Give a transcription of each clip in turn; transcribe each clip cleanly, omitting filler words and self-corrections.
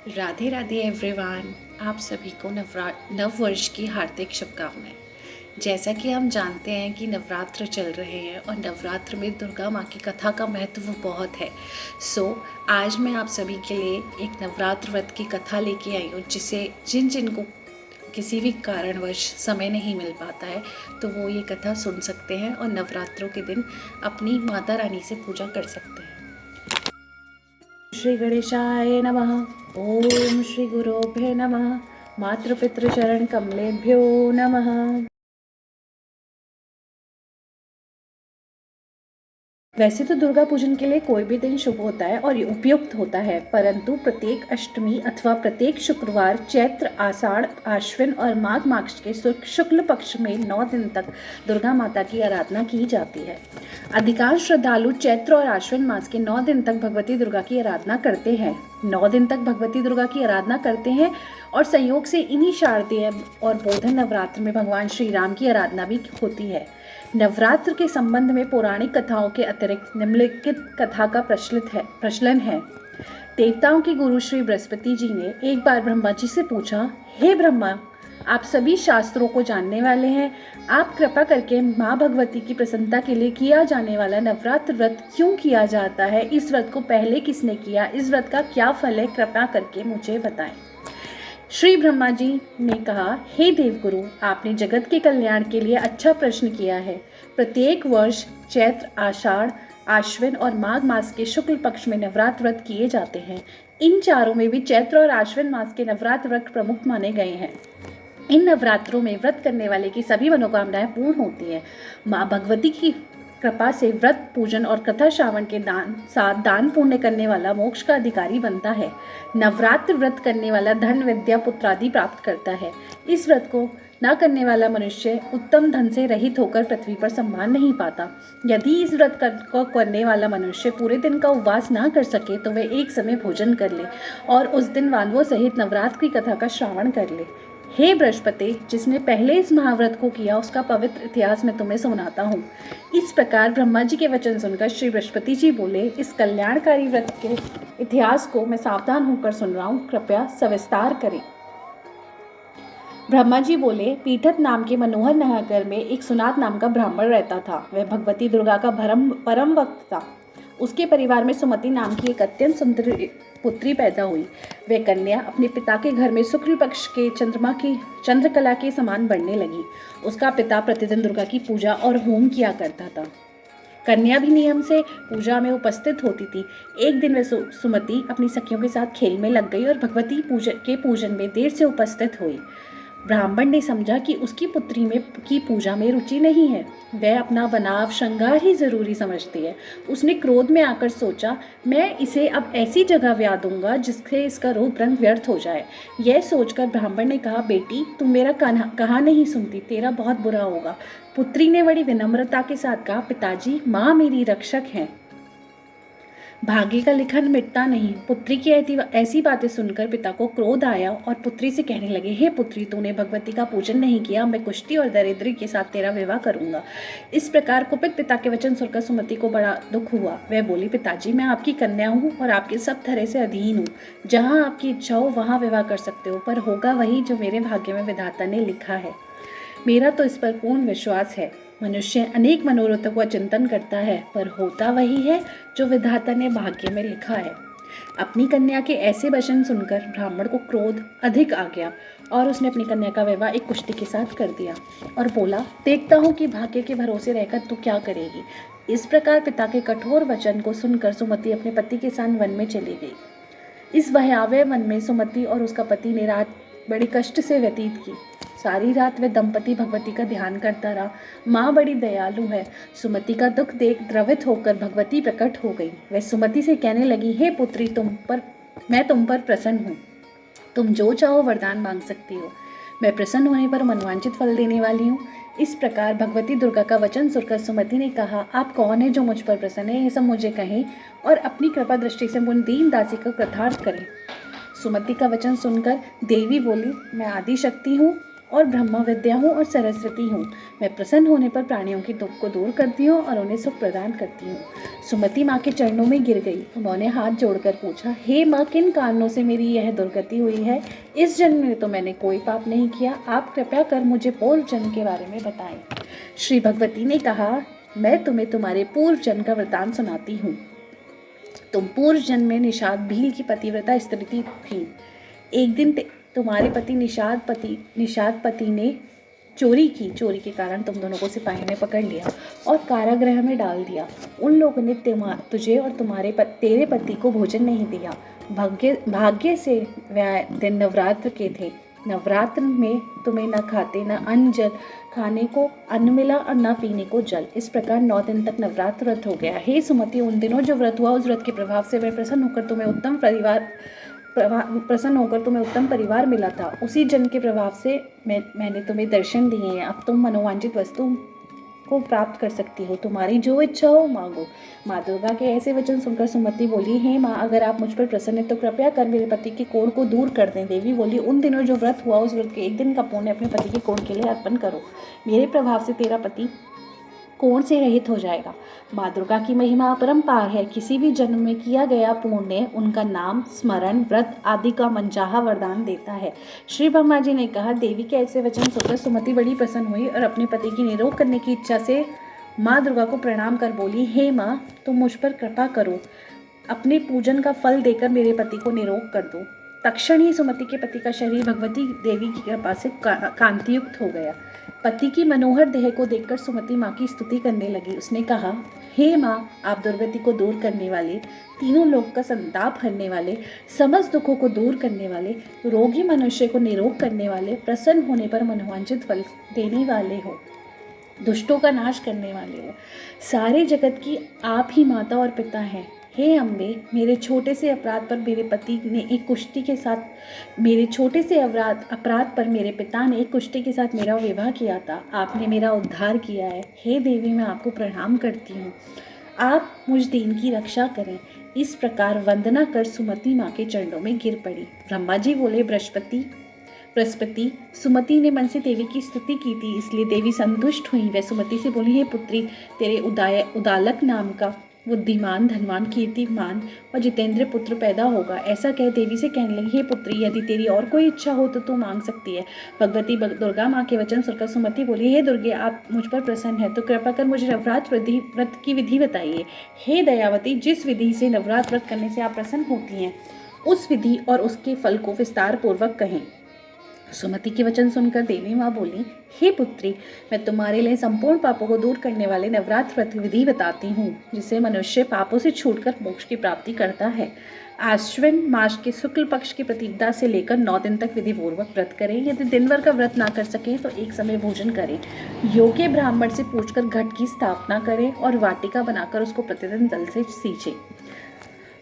Radhe Radhe everyone. आप सभी को नव वर्ष की हार्दिक शुभकामनाएं। जैसा कि हम जानते हैं कि नवरात्र चल रहे हैं और नवरात्र में दुर्गा माँ की कथा का महत्व बहुत है। आज मैं आप सभी के लिए एक नवरात्र व्रत की कथा लेके आई हूँ, जिसे जिनको किसी भी कारणवश समय नहीं मिल पाता है तो वो ये कथा सुन सकते हैं और नवरात्रों के दिन अपनी माता रानी से पूजा कर सकते हैं। श्री गणेशाय नमः। ओम श्री गुरुभ्यो नमः। मातृपितृचरण कमलेभ्यो नमः। वैसे तो दुर्गा पूजन के लिए कोई भी दिन शुभ होता है और उपयुक्त होता है, परंतु प्रत्येक अष्टमी अथवा प्रत्येक शुक्रवार चैत्र, आषाढ़, आश्विन और माघ मास के शुक्ल पक्ष में 9 दिन तक दुर्गा माता की आराधना की जाती है। अधिकांश श्रद्धालु चैत्र और आश्विन मास के 9 दिन तक भगवती दुर्गा की आराधना करते हैं। 9 दिन तक भगवती दुर्गा की आराधना करते हैं और संयोग से इन्हीं शारदीय और बोधन नवरात्र में भगवान श्री राम की आराधना भी होती है। नवरात्र के संबंध में पौराणिक कथाओं के अतिरिक्त निम्नलिखित कथा का प्रचलन है। देवताओं के गुरु श्री बृहस्पति जी ने एक बार ब्रह्मा जी से पूछा, हे ब्रह्मा, आप सभी शास्त्रों को जानने वाले हैं, आप कृपा करके माँ भगवती की प्रसन्नता के लिए किया जाने वाला नवरात्र व्रत क्यों किया जाता है? इस व्रत को पहले किसने किया? इस व्रत का क्या फल है? कृपा करके मुझे बताएं। श्री ब्रह्मा जी ने कहा, हे देवगुरु, आपने जगत के कल्याण के लिए अच्छा प्रश्न किया है। प्रत्येक वर्ष चैत्र, आषाढ़, आश्विन और माघ मास के शुक्ल पक्ष में नवरात्र व्रत किए जाते हैं। इन चारों में भी चैत्र और आश्विन मास के नवरात्र व्रत प्रमुख माने गए हैं। इन नवरात्रों में व्रत करने वाले की सभी मनोकामनाएं पूर्ण होती हैं। माँ भगवती की कृपा से व्रत, पूजन और कथा श्रावण के साथ दान पुण्य करने वाला मोक्ष का अधिकारी बनता है। नवरात्र व्रत करने वाला धन, विद्या, पुत्र आदि प्राप्त करता है। इस व्रत को न करने वाला मनुष्य उत्तम धन से रहित होकर पृथ्वी पर सम्मान नहीं पाता। यदि इस व्रत को करने वाला मनुष्य पूरे दिन का उपवास ना कर सके तो वह एक समय भोजन कर ले और उस दिन वानवों सहित नवरात्र की कथा का श्रावण कर ले। हे बृहस्पति, जिसने पहले इस महाव्रत को किया उसका पवित्र इतिहास मैं तुम्हें सुनाता हूँ। इस प्रकार ब्रह्मा जी के वचन सुनकर श्री बृहस्पति जी बोले, इस कल्याणकारी व्रत के इतिहास को मैं सावधान होकर सुन रहा हूँ, कृपया सविस्तार करें। ब्रह्मा जी बोले, पीठत नाम के मनोहर नगर में एक सुनात नाम का ब्राह्मण रहता था। वह भगवती दुर्गा का परम भक्त था। उसके परिवार में सुमति नाम की एक अत्यंत सुंदर पुत्री पैदा हुई। वह कन्या अपने पिता के घर में शुक्ल पक्ष के चंद्रकला के समान बढ़ने लगी। उसका पिता प्रतिदिन दुर्गा की पूजा और होम किया करता था। कन्या भी नियम से पूजा में उपस्थित होती थी। एक दिन वह सुमति अपनी सखियों के साथ खेल में लग गई और भगवती पूजन में देर से उपस्थित हुई। ब्राह्मण ने समझा कि उसकी पुत्री की पूजा में रुचि नहीं है। वह अपना बनाव श्रृंगार ही जरूरी समझती है। उसने क्रोध में आकर सोचा, मैं इसे अब ऐसी जगह ब्याह दूंगा जिससे इसका रूप रंग व्यर्थ हो जाए। यह सोचकर ब्राह्मण ने कहा, बेटी, तुम मेरा कहा नहीं सुनती, तेरा बहुत बुरा होगा। पुत्री ने बड़ी विनम्रता के साथ कहा, पिताजी, माँ मेरी रक्षक हैं, भाग्य का लिखन मिटता नहीं। पुत्री की ऐसी बातें सुनकर पिता को क्रोध आया और पुत्री से कहने लगे, हे पुत्री, तूने भगवती का पूजन नहीं किया, मैं कुष्ठी और दरिद्री के साथ तेरा विवाह करूंगा। इस प्रकार कुपित पिता के वचन सुनकर सुमति को बड़ा दुख हुआ। वह बोली, पिताजी, मैं आपकी कन्या हूँ और आपके सब तरह से अधीन हूँ। जहाँ आपकी इच्छा हो वहाँ विवाह कर सकते हो, पर होगा वही जो मेरे भाग्य में विधाता ने लिखा है। मेरा तो इस पर पूर्ण विश्वास है। मनुष्य अनेक मनोरथों का चिंतन करता है, पर होता वही है जो विधाता ने भाग्य में लिखा है। अपनी कन्या के ऐसे वचन सुनकर ब्राह्मण को क्रोध अधिक आ गया और उसने अपनी कन्या का विवाह एक कुष्ठी के साथ कर दिया और बोला, देखता हूँ कि भाग्य के भरोसे रहकर तू क्या करेगी। इस प्रकार पिता के कठोर वचन को सुनकर सुमति अपने पति के साथ वन में चली गई। इस भयावह वन में सुमति और उसका पति ने रात बड़ी कष्ट से व्यतीत की। सारी रात वह दंपति भगवती का ध्यान करता रहा। माँ बड़ी दयालु है। सुमति का दुख देख द्रवित होकर भगवती प्रकट हो गई। वह सुमति से कहने लगी, हे पुत्री, मैं तुम पर प्रसन्न हूँ। तुम जो चाहो वरदान मांग सकती हो। मैं प्रसन्न होने पर मनवांचित फल देने वाली हूँ। इस प्रकार भगवती दुर्गा का वचन सुनकर सुमति ने कहा, आप कौन है जो मुझ पर प्रसन्न है? ये सब मुझे कहें और अपनी कृपा दृष्टि से मुझ दीन दासी को कृतार्थ करें। सुमति का वचन सुनकर देवी बोली, मैं आदि शक्ति हूँ और ब्रह्म विद्या हूँ और सरस्वती हूँ। मैं प्रसन्न होने पर प्राणियों के दुख को दूर करती हूँ और उन्हें सुख प्रदान करती हूँ। सुमति माँ के चरणों में गिर गई। उन्होंने हाथ जोड़कर पूछा, हे माँ, किन कारणों से मेरी यह दुर्गति हुई है? इस जन्म में तो मैंने कोई पाप नहीं किया। आप कृपया कर मुझे पूर्व जन्म के बारे में बताएं। श्री भगवती ने कहा, मैं तुम्हें तुम्हारे पूर्व जन्म का वृतांत सुनाती हूँ। तुम पूर्व जन्म में निषाद भील की पतिव्रता स्त्री थी। एक दिन तुम्हारे पति निषाद पति ने चोरी की। चोरी के कारण तुम दोनों को सिपाही ने पकड़ लिया और कारागृह में डाल दिया। उन लोगों ने तुझे और तेरे पति को भोजन नहीं दिया। भाग्य से वह दिन नवरात्र के थे। नवरात्र में तुम्हें न खाते न अन्न जल खाने को अन्न मिला और न पीने को जल। इस प्रकार 9 दिन तक नवरात्र व्रत हो गया। हे सुमति, उन दिनों जो व्रत हुआ, उस व्रत के प्रभाव से मैं प्रसन्न होकर तुम्हें उत्तम परिवार मिला था। उसी जन्म के प्रभाव से मैंने तुम्हें दर्शन दिए हैं। अब तुम मनोवांछित वस्तु को प्राप्त कर सकती हो। तुम्हारी जो इच्छा हो मांगो। माँ दुर्गा के ऐसे वचन सुनकर सुमति बोली, हे माँ, अगर आप मुझ पर प्रसन्न हैं तो कृपया कर मेरे पति के कोढ़ को दूर कर दें। देवी बोली, उन दिनों जो व्रत हुआ, उस व्रत के एक दिन का पुण्य अपने पति के कोढ़ के लिए अर्पण करो। मेरे प्रभाव से तेरा पति कोढ़ से रहित हो जाएगा। माँ दुर्गा की महिमा अपरंपार है। किसी भी जन्म में किया गया पुण्य उनका नाम, स्मरण, व्रत आदि का मनचाहा वरदान देता है। श्री ब्रह्मा जी ने कहा, देवी के ऐसे वचन सुनकर सुमति बड़ी प्रसन्न हुई और अपने पति की निरोग करने की इच्छा से माँ दुर्गा को प्रणाम कर बोली, हे माँ, तुम मुझ पर कृपा करो। अपने पूजन का फल देकर मेरे पति को निरोग कर दो। तत्क्षण ही सुमति के पति का शरीर भगवती देवी की कृपा से कांतियुक्त हो गया। पति की मनोहर देह को देखकर सुमति माँ की स्तुति करने लगी। उसने कहा, हे माँ, आप दुर्गति को दूर करने वाले, तीनों लोक का संताप हरने वाले, समस्त दुखों को दूर करने वाले, रोगी मनुष्य को निरोग करने वाले, प्रसन्न होने पर मनोवांछित फल देने वाले हो, दुष्टों का नाश करने वाले हो। सारे जगत की आप ही माता और पिता हैं। हे अम्बे, मेरे छोटे से अपराध पर मेरे पिता ने एक कुष्ठी के साथ मेरा विवाह किया था। आपने मेरा उद्धार किया है। हे देवी, मैं आपको प्रणाम करती हूँ। आप मुझ दीन की रक्षा करें। इस प्रकार वंदना कर सुमति माँ के चरणों में गिर पड़ी। ब्रह्मा जी बोले, बृहस्पति, सुमति ने मन से देवी की स्तुति की थी, इसलिए देवी संतुष्ट हुई। वह सुमति से बोली, हे पुत्री, तेरे उदालक नाम का बुद्धिमान, धनवान, कीर्तिमान और जितेंद्र पुत्र पैदा होगा। ऐसा कह देवी से कहने लगी, हे पुत्री, यदि तेरी और कोई इच्छा हो तो तू मांग सकती है। भगवती दुर्गा माँ के वचन सुनकर सुमति बोली, हे दुर्गे, आप मुझ पर प्रसन्न है तो कृपा कर मुझे नवरात्र व्रत की विधि बताइए। हे दयावती, जिस विधि से नवरात्र व्रत करने से आप प्रसन्न होती हैं, उस विधि और उसके फल को विस्तार पूर्वक कहें। सुमति के वचन सुनकर देवी माँ बोली, हे पुत्री, मैं तुम्हारे लिए संपूर्ण पापों को दूर करने वाले नवरात्र व्रत विधि बताती हूँ, जिससे मनुष्य पापों से छूटकर मोक्ष की प्राप्ति करता है। आश्विन मास के शुक्ल पक्ष की प्रतिपदा से लेकर 9 दिन तक विधि पूर्वक व्रत करें। यदि दिन भर का व्रत ना कर सकें तो एक समय भोजन करें। योग्य ब्राह्मण से पूछकर घट की स्थापना करें और वाटिका बनाकर उसको प्रतिदिन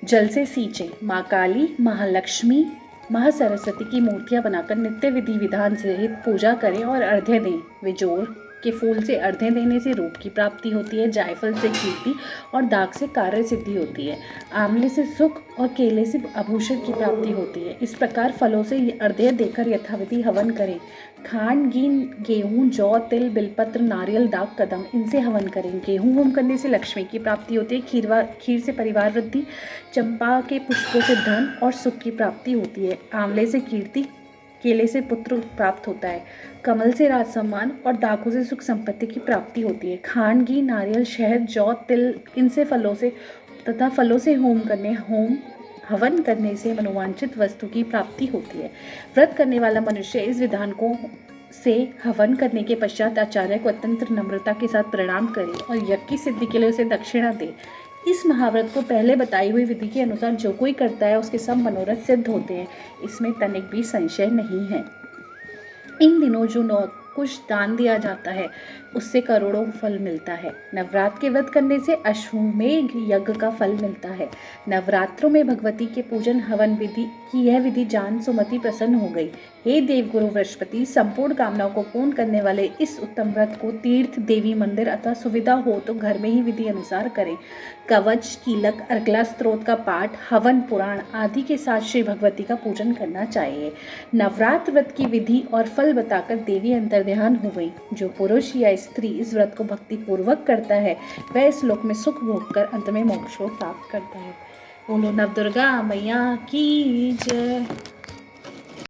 जल से सींचे। माँ काली, महालक्ष्मी, महासरस्वती की मूर्तियां बनाकर नित्य विधि विधान सहित पूजा करें और अर्घ्य दें। विजोर के फूल से अर्घ्य देने से रूप की प्राप्ति होती है। जायफल से कीर्ति और दाग से कार्य सिद्धि होती है। आंवले से सुख और केले से आभूषण की प्राप्ति होती है। इस प्रकार फलों से अर्घ्य देकर यथाविधि हवन करें। खांड, घी, गेहूँ, जौ, तिल, बिलपत्र, नारियल, दाग, कदम, इनसे हवन करें। गेहूँ होम करने से लक्ष्मी की प्राप्ति होती है। खीर से परिवार वृद्धि, चंपा के पुष्पों से धन और सुख की प्राप्ति होती है। आंवले से कीर्ति, केले से पुत्र प्राप्त होता है। कमल से राज सम्मान और दाखों से सुख संपत्ति की प्राप्ति होती है। खांड, घी, नारियल, शहद, जौ, तिल, इनसे फलों से हवन करने से मनोवांछित वस्तु की प्राप्ति होती है। व्रत करने वाला मनुष्य इस विधान से हवन करने के पश्चात आचार्य को अत्यंत नम्रता के साथ प्रणाम करे और यज्ञ की सिद्धि के लिए उसे दक्षिणा दे। इस महाव्रत को पहले बताई हुई विधि के अनुसार जो कोई करता है उसके सब मनोरथ सिद्ध होते हैं, इसमें तनिक भी संशय नहीं है। इन दिनों जो कुछ दान दिया जाता है उससे करोड़ों फल मिलता है। नवरात्र के व्रत करने से अश्वमेघ यज्ञ का फल मिलता है। नवरात्रों में भगवती के पूजन हवन विधि की यह विधि जान सुमति प्रसन्न हो गई। हे देवगुरु बृहस्पति, संपूर्ण कामनाओं को पूर्ण करने वाले इस उत्तम व्रत को तीर्थ, देवी मंदिर अथवा सुविधा हो तो घर में ही विधि अनुसार करें। कवच, कीलक, अर्गला स्त्रोत का पाठ, हवन, पुराण आदि के साथ श्री भगवती का पूजन करना चाहिए। नवरात्र व्रत की विधि और फल बताकर देवी अंतर्ध्यान हो गई। जो पुरुष या स्त्री इस व्रत को भक्ति पूर्वक करता है वह इस लोक में सुख भोग कर अंत में मोक्ष को प्राप्त करता है। बोलो नवदुर्गा मैया की जय।